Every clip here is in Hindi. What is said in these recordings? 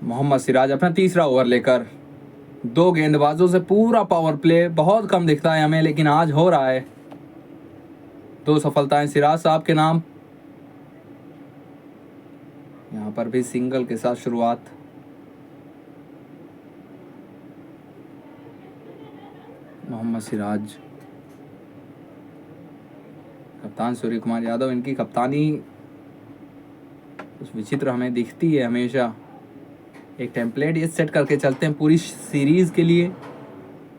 मोहम्मद सिराज अपना तीसरा ओवर लेकर, दो गेंदबाजों से पूरा पावर प्ले, बहुत कम दिखता है हमें लेकिन आज हो रहा है। दो सफलताएं सिराज साहब के नाम। यहाँ पर भी सिंगल के साथ शुरुआत। मोहम्मद सिराज, कप्तान सूर्य कुमार यादव, इनकी कप्तानी कुछ विचित्र हमें दिखती है हमेशा। एक टेम्पलेट ये सेट करके चलते हैं पूरी सीरीज़ के लिए,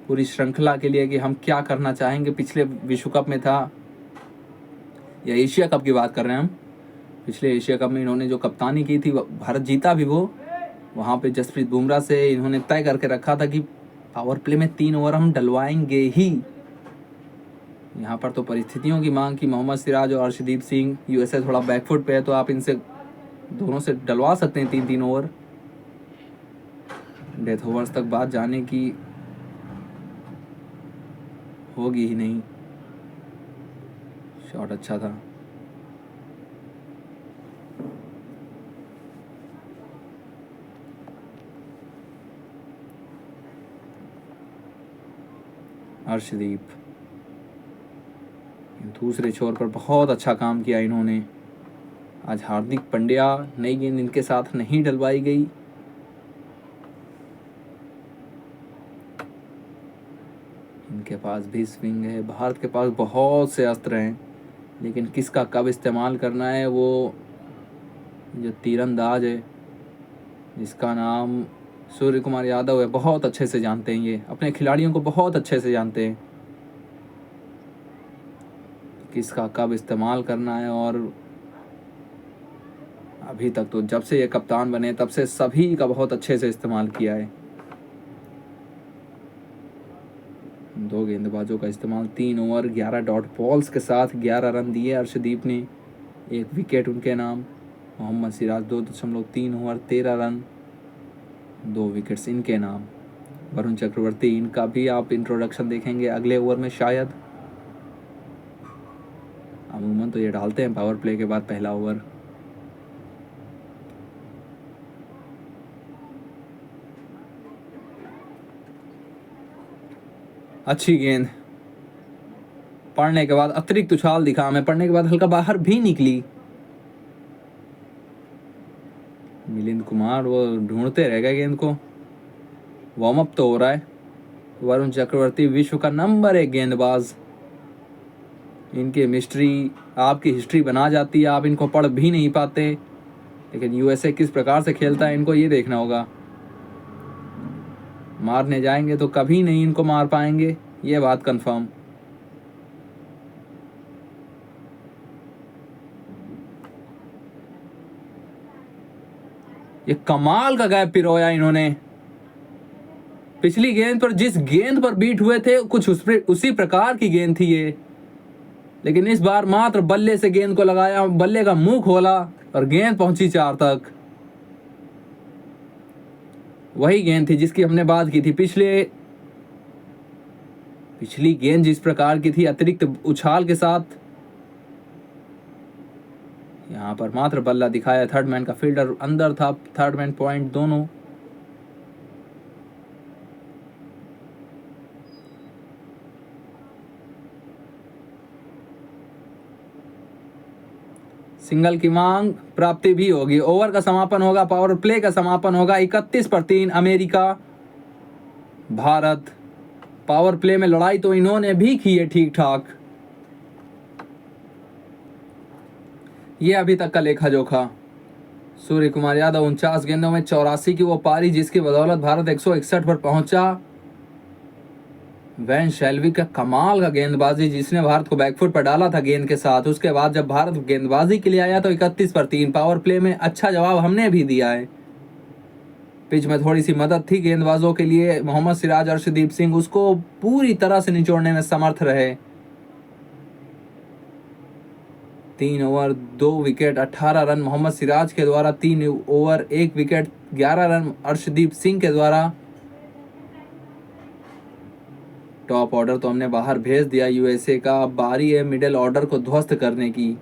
पूरी श्रृंखला के लिए, कि हम क्या करना चाहेंगे। पिछले विश्व कप में था, या एशिया कप की बात कर रहे हैं हम, पिछले एशिया कप में इन्होंने जो कप्तानी की थी, भारत जीता भी वो। वहाँ पे जसप्रीत बुमराह से इन्होंने तय करके रखा था कि पावर प्ले में 3 ओवर हम डलवाएंगे ही। यहाँ पर तो परिस्थितियों की मांग की मोहम्मद सिराज और अर्शदीप सिंह, यूएसए थोड़ा बैकफुट पे है तो आप इनसे दोनों से डलवा सकते हैं 3-3 ओवर। डेथ ओवर्स तक बात जाने की होगी ही नहीं। शॉट अच्छा था। अर्शदीप दूसरे छोर पर बहुत अच्छा काम किया इन्होंने। आज हार्दिक पांड्या, नई गेंद इनके साथ नहीं डलवाई गई। इनके पास भी स्विंग है, भारत के पास बहुत से अस्त्र हैं, लेकिन किसका कब इस्तेमाल करना है वो जो तीरंदाज है जिसका नाम सूर्य कुमार यादव है, बहुत अच्छे से जानते हैं। ये अपने खिलाड़ियों को बहुत अच्छे से जानते हैं किसका कब इस्तेमाल करना है। और अभी तक तो जब से ये कप्तान बने तब से सभी का बहुत अच्छे से इस्तेमाल किया है। दो गेंदबाजों का इस्तेमाल, 3 ओवर 11 डॉट बॉल्स के साथ 11 रन दिए अर्शदीप ने, 1 विकेट उनके नाम। Mohammed Siraj 2.3 over 13 run, 2 wickets इनके नाम। वरुण चक्रवर्ती, इनका भी आप इंट्रोडक्शन देखेंगे अगले ओवर में शायद। अमूमन तो ये डालते हैं पावर प्ले के बाद पहला ओवर। अच्छी गेंद, पढ़ने के बाद अतिरिक्त उछाल दिखा हमें, पढ़ने के बाद हल्का बाहर भी निकली। मिलिंद कुमार वो ढूंढते रह गए गेंद को। वार्म अप तो हो रहा है। वरुण चक्रवर्ती विश्व का नंबर 1 गेंदबाज, इनकी मिस्ट्री आपकी हिस्ट्री बना जाती है, आप इनको पढ़ भी नहीं पाते। लेकिन यूएसए किस प्रकार से खेलता है इनको ये देखना होगा। मारने जाएंगे तो कभी नहीं इनको मार पाएंगे, ये बात कंफर्म। ये कमाल का गैप पिरोया इन्होंने। पिछली गेंद पर जिस गेंद पर बीट हुए थे कुछ उसी प्रकार की गेंद थी ये, लेकिन इस बार मात्र बल्ले से गेंद को लगाया, बल्ले का मुंह खोला और गेंद पहुंची 4 तक। वही गेंद थी जिसकी हमने बात की थी। पिछली गेंद जिस प्रकार की थी, अतिरिक्त उछाल के साथ, यहाँ पर मात्र बल्ला दिखाया। थर्ड मैन का फील्डर अंदर था, थर्ड मैन पॉइंट दोनों। सिंगल की मांग प्राप्ति भी होगी। ओवर का समापन होगा, पावर प्ले का समापन होगा। 31 पर 3 अमेरिका भारत। पावर प्ले में लड़ाई तो इन्होंने भी की है ठीक ठाक। ये अभी तक का लेखा जोखा। सूर्य कुमार यादव 49 गेंदों में 84 की वो पारी जिसकी बदौलत भारत 161 पर पहुंचा। वैन शेल्वी का कमाल का गेंदबाजी जिसने भारत को बैकफुट पर डाला था गेंद के साथ। उसके बाद जब भारत गेंदबाजी के लिए आया तो 31 पर 3 पावर प्ले में अच्छा जवाब हमने भी दिया है। पिच में थोड़ी सी मदद थी गेंदबाजों के लिए। मोहम्मद सिराज, अर्शदीप सिंह उसको पूरी तरह से निचोड़ने में समर्थ रहे। 3 over 2 wicket 18 run Mohammed Siraj के द्वारा, 3 over 1 wicket 11 run Arshdeep Singh के द्वारा। टॉप ऑर्डर तो हमने बाहर भेज दिया यूएसए का। अब बारी है मिडिल ऑर्डर को ध्वस्त करने की।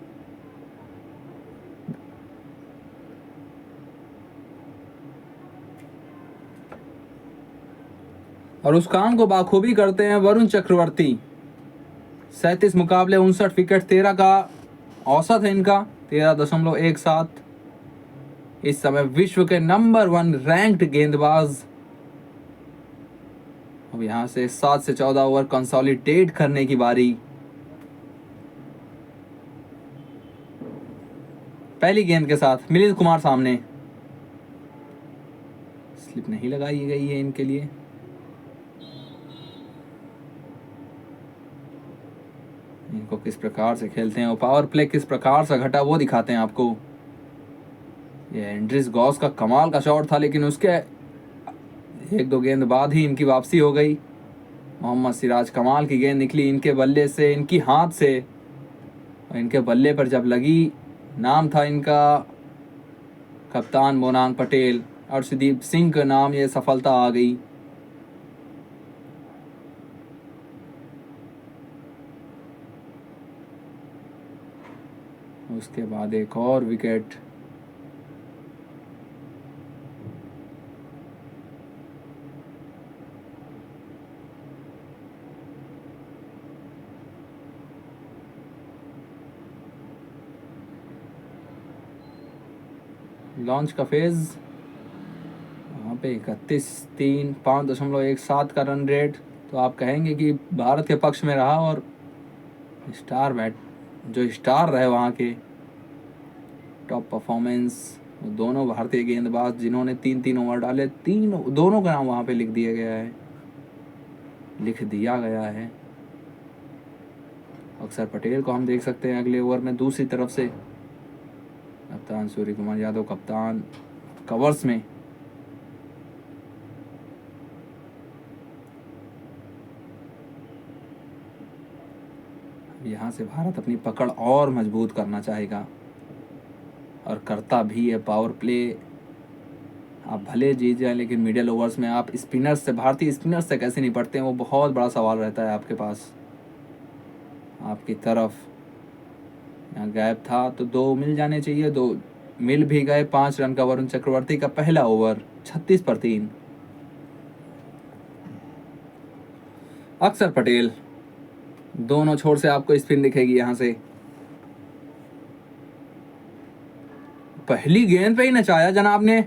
और उस काम को बाखूबी करते हैं वरुण चक्रवर्ती। 37 मुकाबले 59 विकेट, 13 का औसत है इनका, 13.17। इस समय विश्व के नंबर 1 रैंक्ड गेंदबाज। अब यहां से 7 से 14 ओवर कंसोलिडेट करने की बारी। पहली गेंद के साथ मिलिंद कुमार सामने, स्लिप नहीं लगाई गई है इनके लिए। इनको किस प्रकार से खेलते हैं, पावर प्ले किस प्रकार से घटा वो दिखाते हैं आपको। ये एंड्रिस गॉस का कमाल का शॉट था, लेकिन उसके 1-2 गेंद बाद ही इनकी वापसी हो गई। मोहम्मद सिराज, कमाल की गेंद निकली इनके बल्ले से, इनकी हाथ से, और इनके बल्ले पर जब लगी, नाम था इनका कप्तान मोनांग पटेल, अर्शदीप सिंह का नाम, ये सफलता आ गई। उसके बाद एक और विकेट। लॉन्च का फेज वहाँ पे 31-3, 5.17 का रन रेट, तो आप कहेंगे कि भारत के पक्ष में रहा। और जो स्टार रहे वहाँ के टॉप परफॉर्मेंस, दोनों भारतीय गेंदबाज जिन्होंने 3-3 ओवर डाले, दोनों का नाम वहाँ पे लिख दिया गया है। अक्षर पटेल को हम देख सकते हैं अगले ओवर में दूसरी तरफ से। कप्तान सूर्य कुमार यादव, कप्तान कवर्स में। यहाँ से भारत अपनी पकड़ और मजबूत करना चाहेगा, और करता भी है। पावर प्ले आप भले जीत जाए, लेकिन मिडिल ओवर्स में आप स्पिनर्स से, भारतीय स्पिनर्स से कैसे निपटते हैं, वो बहुत बड़ा सवाल रहता है आपके पास। आपकी तरफ यहाँ गैप था तो 2 मिल जाने चाहिए, 2 मिल भी गए। 5 रन का वरुण चक्रवर्ती का पहला ओवर, 36 पर 3। अक्षर पटेल, दोनों छोर से आपको स्पिन दिखेगी यहां से। पहली गेंद पे ही नचाया जनाब ने।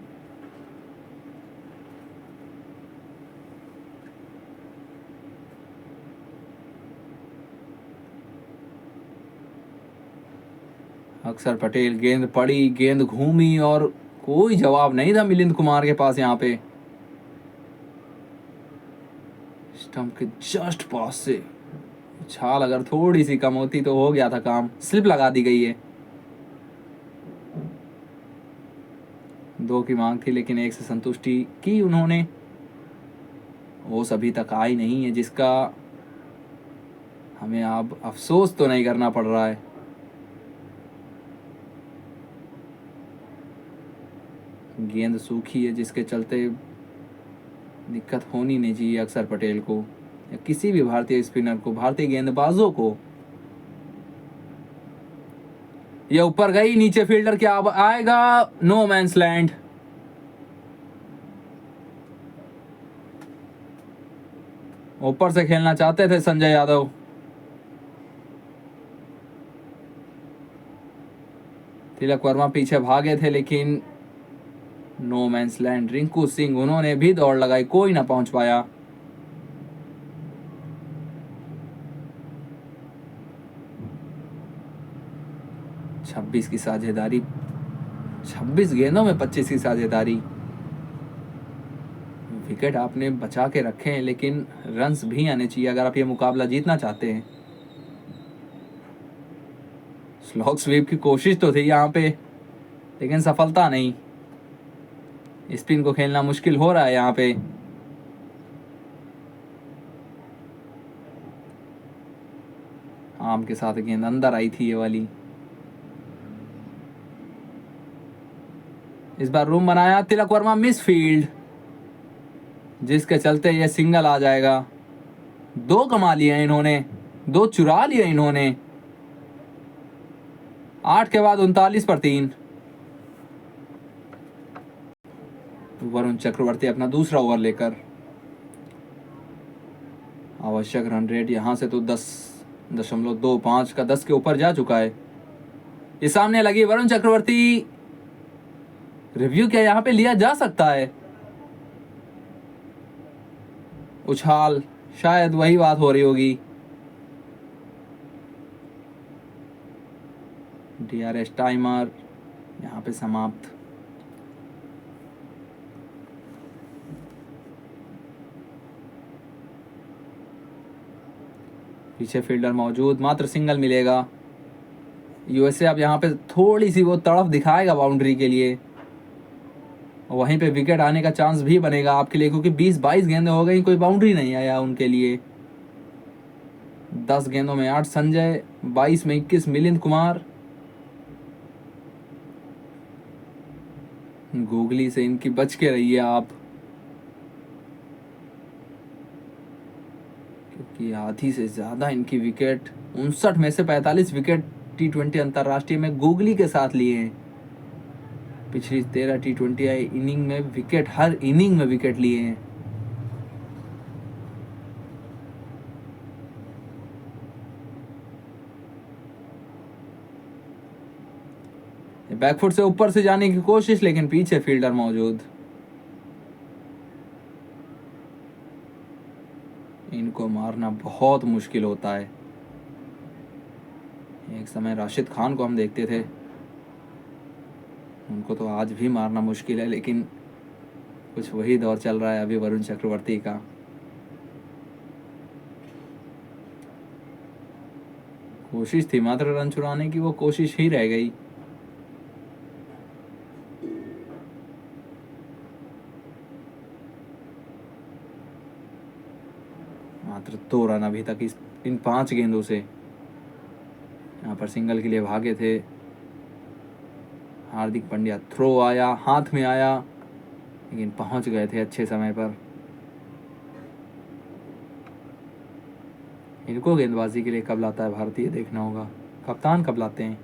अक्षर पटेल, गेंद पड़ी, गेंद घूमी, और कोई जवाब नहीं था मिलिंद कुमार के पास। यहाँ पे स्टंप के जस्ट पास से छाल अगर थोड़ी सी कम होती तो हो गया था काम। स्लिप लगा दी गई है। 2 की मांग थी, लेकिन 1 से संतुष्टि की उन्होंने। वो सभी तक आई नहीं है, जिसका हमें अब अफसोस तो नहीं करना पड़ रहा है। गेंद सूखी है, जिसके चलते दिक्कत होनी नहीं चाहिए अक्षर पटेल को या किसी भी भारतीय स्पिनर को, भारतीय गेंदबाजों को। ये ऊपर गई, नीचे फील्डर क्या आएगा, नो मैंस लैंड। ऊपर से खेलना चाहते थे संजय यादव। तिलक वर्मा पीछे भागे थे, लेकिन no man's land. Rinku Singh, उन्होंने भी दौड़ लगाई, कोई ना पहुंच पाया। छब्बीस की साझेदारी, 26 गेंदों में 25 की साझेदारी। विकेट आपने बचा के रखे हैं, लेकिन रन्स भी आने चाहिए अगर आप ये मुकाबला जीतना चाहते हैं। स्लॉग स्वीप की कोशिश तो थी यहाँ पे, लेकिन सफलता नहीं। स्पिन को खेलना मुश्किल हो रहा है यहाँ पे। आम के साथ गेंद अंदर आई थी ये वाली। इस बार रूम बनाया, तिलक वर्मा मिस फील्ड, जिसके चलते ये सिंगल आ जाएगा। 2 कमा लिया इन्होंने, 2 चुरा लिया इन्होंने। 8 के बाद 39 पर 3। वरुण चक्रवर्ती अपना दूसरा ओवर लेकर आवश्यक रन रेट यहाँ से तो 10.25 का 10 के ऊपर जा चुका है। इस सामने लगी वरुण चक्रवर्ती, रिव्यू क्या यहाँ पे लिया जा सकता है? उछाल, शायद वही बात हो रही होगी। DRS टाइमर यहाँ पे समाप्त। पीछे फील्डर मौजूद, मात्र सिंगल मिलेगा। यूएसए अब यहाँ पे थोड़ी सी वो तड़फ दिखाएगा बाउंड्री के लिए, वहीं पे विकेट आने का चांस भी बनेगा आपके लिए, क्योंकि 20-22 गेंदें हो गई, कोई बाउंड्री नहीं आया उनके लिए। 10 गेंदों में 8 संजय, 22 में 21 मिलिंद कुमार। गूगली से इनकी बच के रहिए आप, क्योंकि आधी से ज़्यादा इनकी विकेट, 59 में से 45 विकेट T20 अंतर्राष्ट्रीय में गूगली के साथ लिए हैं। पिछली 13 T20 इनिंग में विकेट, हर इनिंग में विकेट लिए हैं। बैकफुट से ऊपर से जाने की कोशिश, लेकिन पीछे फील्डर मौजूद। इनको मारना बहुत मुश्किल होता है। एक समय राशिद खान को हम देखते थे, उनको तो आज भी मारना मुश्किल है, लेकिन कुछ वही दौर चल रहा है अभी वरुण चक्रवर्ती का। कोशिश थी मात्र रन चुराने की, वो कोशिश ही रह गई। मात्र 2 रन अभी तक इन 5 गेंदों से। यहाँ पर सिंगल के लिए भागे थे हार्दिक पांड्या। थ्रो आया, हाथ में आया, लेकिन पहुंच गए थे अच्छे समय पर। इनको गेंदबाजी के लिए कब लाता है भारतीय, देखना होगा। कप्तान कब लाते हैं?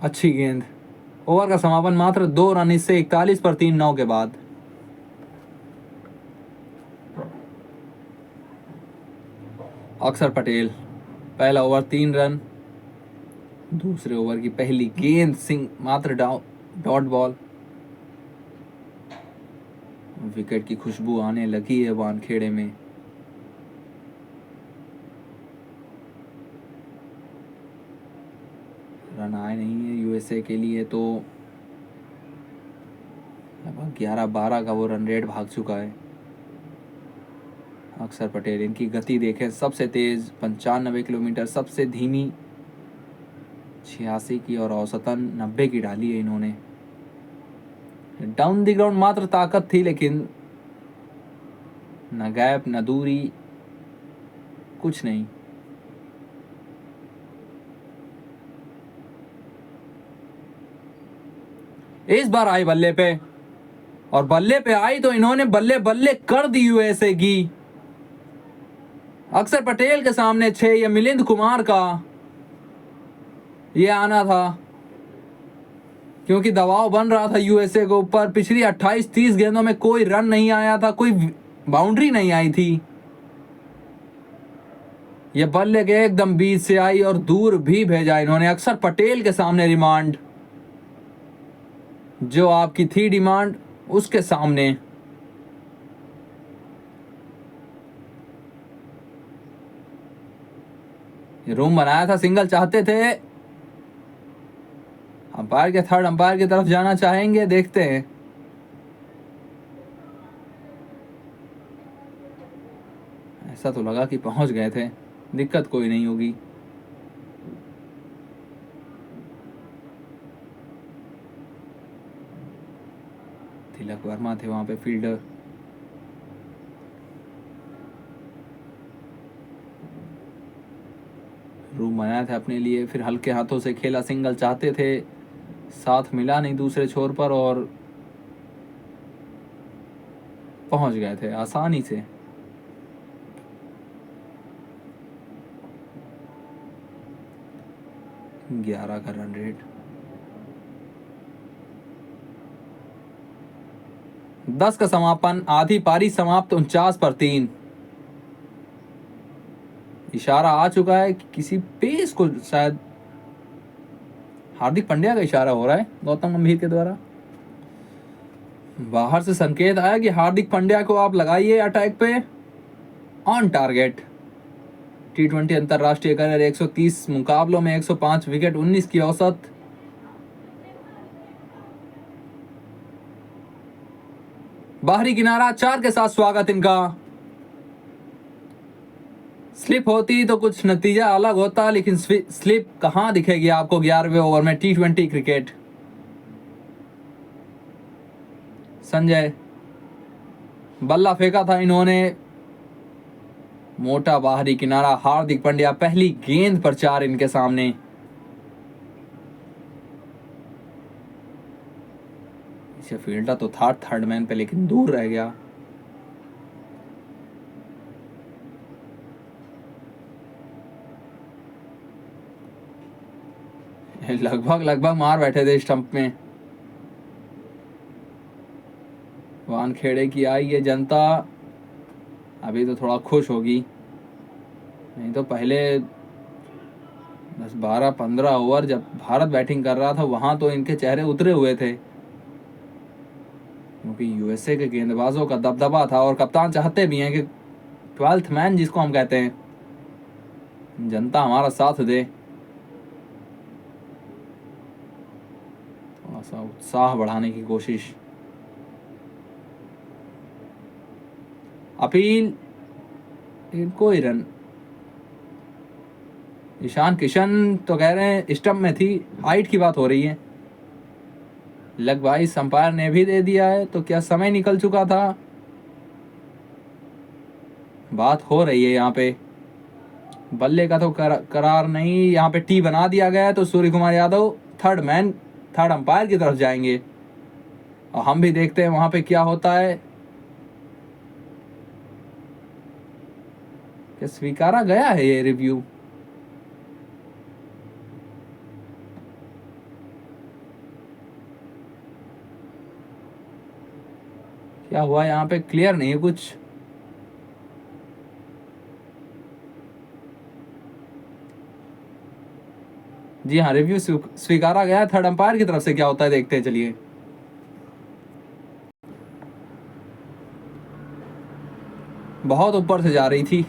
अच्छी गेंद। ओवर का समापन मात्र 2 रन, इससे 41 पर 3 9 के बाद। अक्षर पटेल, पहला ओवर 3 रन, दूसरे ओवर की पहली गेंद सिंह, मात्र डॉट बॉल। विकेट की खुशबू आने लगी है वानखेड़े में। रन आए नहीं है यूएसए के लिए, तो लगभग 11-12 का वो रन रेट भाग चुका है। अक्षर पटेल, इनकी गति देखें, सबसे तेज 95 किलोमीटर, सबसे धीमी 86 की, और औसतन 90 की डाली है इन्होंने। डाउन द ग्राउंड मात्र ताकत थी, लेकिन न गैप न दूरी, कुछ नहीं। इस बार आई बल्ले पे, और बल्ले पे आई तो इन्होंने बल्ले बल्ले कर दी यूएसए की। अक्षर पटेल के सामने 6, या मिलिंद कुमार का ये आना था, क्योंकि दबाव बन रहा था यूएसए के ऊपर। पिछली 28-30 गेंदों में कोई रन नहीं आया था, कोई बाउंड्री नहीं आई थी। ये बल्ले के एकदम बीच से आई और दूर भी भेजा इन्होंने। अक्षर पटेल के सामने रिमांड, जो आपकी थी डिमांड, उसके सामने। ये रूम बनाया था, सिंगल चाहते थे। अंपायर के थर्ड अंपायर की तरफ जाना चाहेंगे, देखते हैं। ऐसा तो लगा कि पहुंच गए थे, दिक्कत कोई नहीं होगी। तिलक वर्मा थे वहां पे फील्डर। रूम बनाया था अपने लिए, फिर हल्के हाथों से खेला, सिंगल चाहते थे, साथ मिला नहीं दूसरे छोर पर, और पहुंच गए थे आसानी से। ग्यारह का रन रेट। 10 का समापन, आधी पारी समाप्त 49 पर 3। इशारा आ चुका है कि किसी पेस को, शायद हार्दिक पांड्या का इशारा हो रहा है गौतम गंभीर के द्वारा। बाहर से संकेत आया कि हार्दिक पांड्या को आप लगाइए अटैक पे, ऑन टारगेट। T20 अंतरराष्ट्रीय करियर 130 मुकाबलों में 105 विकेट, 19 की औसत। बाहरी किनारा 4 के साथ स्वागत इनका। स्लिप होती तो कुछ नतीजा अलग होता, लेकिन स्लिप कहां दिखेगी आपको 11वें ओवर में T20 क्रिकेट। संजय, बल्ला फेंका था इन्होंने, मोटा बाहरी किनारा। हार्दिक पांड्या पहली गेंद पर 4 इनके सामने। इसे फील्डर तो था थर्ड मैन पे, लेकिन दूर रह गया। लगभग मार बैठे थे स्टंप में। वानखेड़े की आई ये जनता अभी तो थोड़ा खुश होगी, नहीं तो पहले 10-12-15 ओवर जब भारत बैटिंग कर रहा था वहां तो इनके चेहरे उतरे हुए थे, क्योंकि यूएसए के गेंदबाजों का दबदबा था। और कप्तान चाहते भी हैं कि 12th मैन जिसको हम कहते हैं, जनता हमारा साथ दे, थोड़ा सा उत्साह बढ़ाने की कोशिश। अपील, इनको ही रन। ईशान किशन तो कह रहे हैं स्टंप में थी, हाइट की बात हो रही है। लग भाई अंपायर ने भी दे दिया है, तो क्या समय निकल चुका था? बात हो रही है यहाँ पे। बल्ले का तो करार नहीं, यहाँ पे टी बना दिया गया है, तो Suryakumar Yadav third man, third umpire की तरफ जाएंगे। और हम भी देखते हैं वहां पे क्या होता है। क्या स्वीकारा गया है ये रिव्यू? क्या हुआ यहाँ पे क्लियर नहीं है कुछ। जी हाँ, रिव्यू स्वीकारा गया है। थर्ड अंपायर की तरफ से क्या होता है देखते हैं, चलिए। बहुत ऊपर से जा रही थी।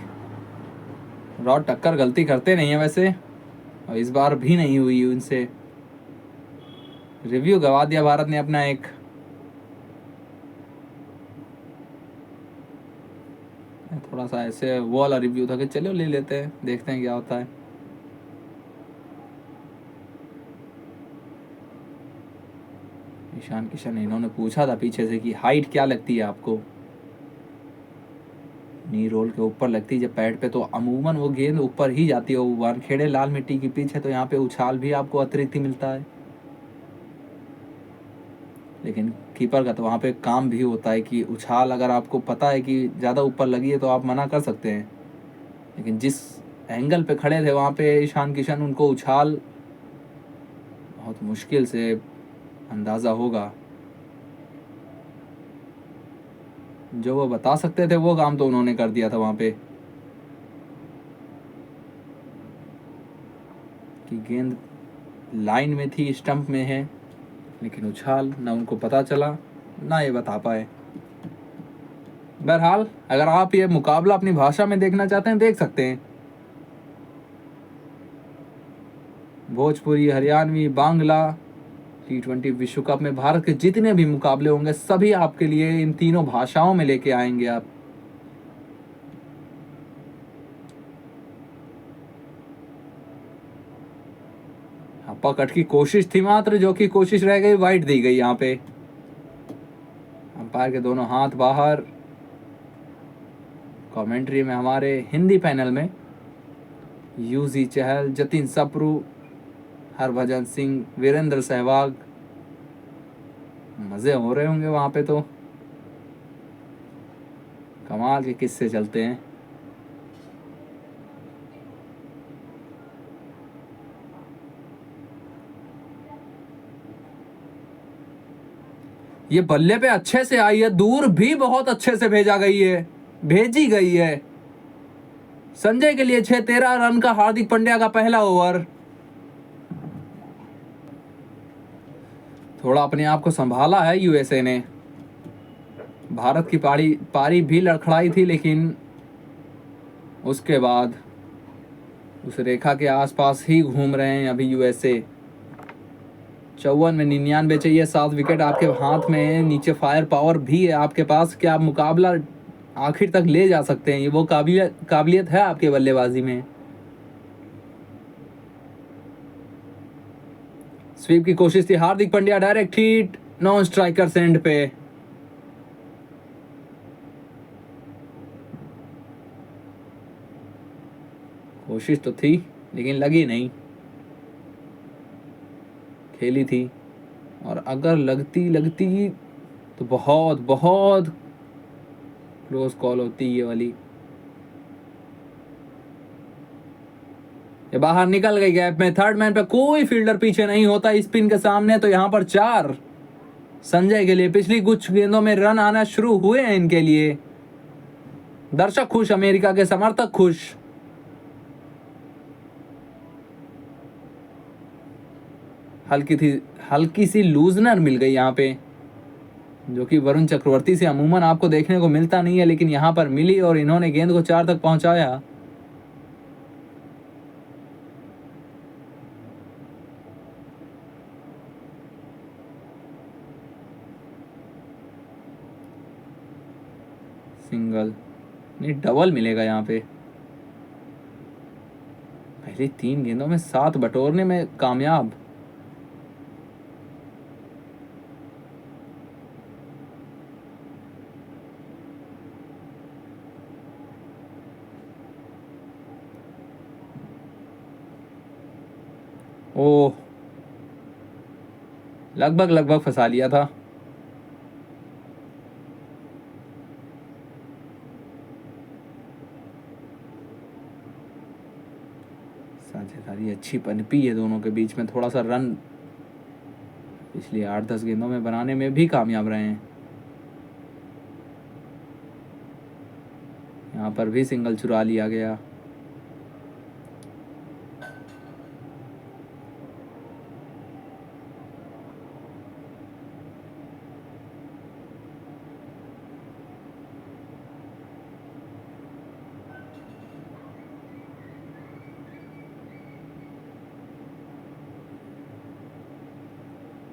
रॉड टक्कर गलती करते नहीं है वैसे, और इस बार भी नहीं हुई उनसे। रिव्यू गवा दिया भारत ने अपना एक। थोड़ा सा ऐसे वो वाला रिव्यू था कि चलो ले लेते हैं, देखते हैं क्या होता है। ईशान किशन, इन्होंने पूछा था पीछे से कि हाइट क्या लगती है आपको। नी रोल के ऊपर लगती है जब पैड पे, तो अमूमन वो गेंद ऊपर ही जाती है। वानखेड़े लाल मिट्टी की पिच है, तो यहाँ पे उछाल भी आपको अतिरिक्त ही मिलता है। लेकिन कीपर का तो वहाँ पे काम भी होता है कि उछाल, अगर आपको पता है कि ज़्यादा ऊपर लगी है तो आप मना कर सकते हैं। लेकिन जिस एंगल पे खड़े थे वहाँ पे ईशान किशन, उनको उछाल बहुत मुश्किल से अंदाज़ा होगा। जो वो बता सकते थे वो काम तो उन्होंने कर दिया था वहाँ पे, कि गेंद लाइन में थी, स्टंप में है, लेकिन उछाल ना उनको पता चला ना ये बता पाए। बहरहाल, अगर आप ये मुकाबला अपनी भाषा में देखना चाहते हैं देख सकते हैं। भोजपुरी, हरियाणवी, बांग्ला, T20 विश्व कप में भारत के जितने भी मुकाबले होंगे सभी आपके लिए इन तीनों भाषाओं में लेके आएंगे आप। पकड़ की कोशिश थी मात्र, जो कि कोशिश रह गई, वाइड दी गई। यहाँ पे अंपायर के दोनों हाथ बाहर। कमेंट्री में हमारे हिंदी पैनल में यूजी चहल, जतिन सप्रू, हरभजन सिंह, वीरेंद्र सहवाग। मजे हो रहे होंगे वहां पे, तो कमाल के किस्से चलते हैं। ये बल्ले पे अच्छे से आई है, दूर भी बहुत अच्छे से भेजी गई है। संजय के लिए 6-13 रन का हार्दिक पांड्या का पहला ओवर। थोड़ा अपने आप को संभाला है यूएसए ने। भारत की पारी भी लड़खड़ाई थी, लेकिन उसके बाद उस रेखा के आसपास ही घूम रहे हैं अभी यूएसए। 54 में 99 चाहिए, 7 विकेट आपके हाथ में है, नीचे फायर पावर भी है आपके पास। क्या आप मुकाबला आखिर तक ले जा सकते हैं? ये वो काबिलियत है आपके बल्लेबाजी में। स्वीप की कोशिश थी, Hardik Pandya direct hit, non striker end पे। कोशिश तो थी लेकिन लगी नहीं, खेली थी, और अगर लगती तो बहुत बहुत क्लोज कॉल होती ये वाली। ये बाहर निकल गई गैप में। थर्ड मैन पे कोई फील्डर पीछे नहीं होता स्पिन के सामने, तो यहां पर 4 संजय के लिए। पिछली कुछ गेंदों में रन आना शुरू हुए हैं इनके लिए। दर्शक खुश, अमेरिका के समर्थक खुश। हल्की सी लूजनर मिल गई यहाँ पे, जो कि वरुण चक्रवर्ती से अमूमन आपको देखने को मिलता नहीं है, लेकिन यहाँ पर मिली और इन्होंने गेंद को 4 तक पहुंचाया। सिंगल नहीं, डबल मिलेगा यहाँ पे। पहली 3 गेंदों में 7 बटोरने में कामयाब। ओह, लगभग फंसा लिया था। साझेदारी अच्छी पनपी है दोनों के बीच में। थोड़ा सा रन पिछली 8-10 गेंदों में बनाने में भी कामयाब रहे हैं। यहाँ पर भी सिंगल चुरा लिया गया।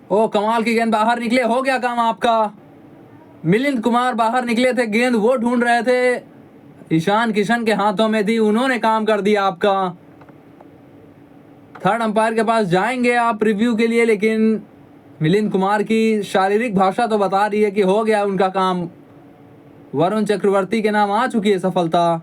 ओ, कमाल की गेंद, बाहर निकले, हो गया काम आपका। मिलिंद कुमार बाहर निकले थे, गेंद वो ढूंढ रहे थे, ईशान किशन के हाथों में थी, उन्होंने काम कर दिया आपका। थर्ड अंपायर के पास जाएंगे आप रिव्यू के लिए, लेकिन मिलिंद कुमार की शारीरिक भाषा तो बता रही है कि हो गया उनका काम। वरुण चक्रवर्ती के नाम आ चुकी है सफलता।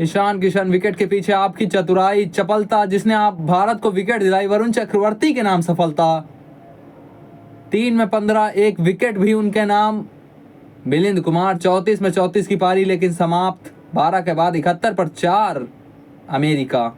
ईशान किशन विकेट के पीछे, आपकी चतुराई, चपलता, जिसने आप भारत को विकेट दिलाई। वरुण चक्रवर्ती के नाम सफलता। 3 में 15, 1 विकेट भी उनके नाम। मिलिंद कुमार 34 में 34 की पारी, लेकिन समाप्त 12 के बाद 71 पर 4 अमेरिका।